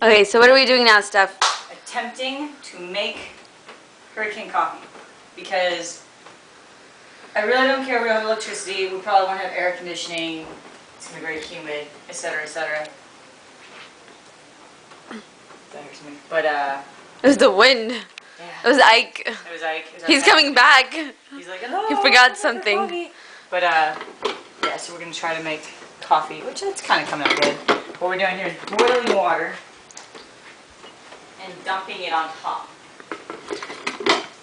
Okay, so what are we doing now, Steph? Attempting to make hurricane coffee because I really don't care if we don't have electricity. We probably won't have air conditioning. It's gonna be very humid, etc., etc. That hurts me. But It was the wind. yeah. It was Ike. It was Ike. He's coming back. He's like, hello. He forgot something. But yeah. So we're gonna try to make coffee, which it's kind of coming out good. What we're doing here is boiling water and dumping it on top.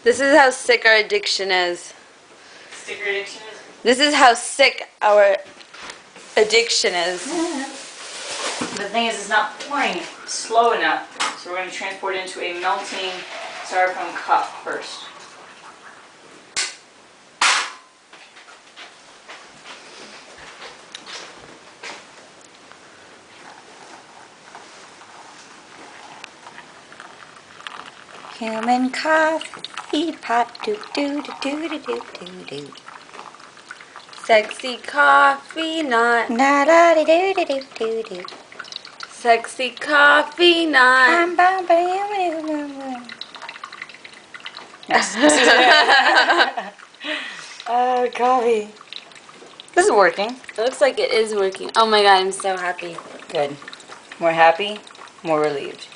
This is how sick our addiction is. Sticker addiction is? This is how sick our addiction is. The thing is, it's not pouring slow enough, so we're going to transport it into a melting styrofoam cup first. Human coffee pot, do do do do do do do do. Sexy coffee not, na da do do do do do do. Sexy coffee not. Yes. Oh, coffee. This is working. It looks like it is working. Oh my god, I'm so happy. Good. More happy, more relieved.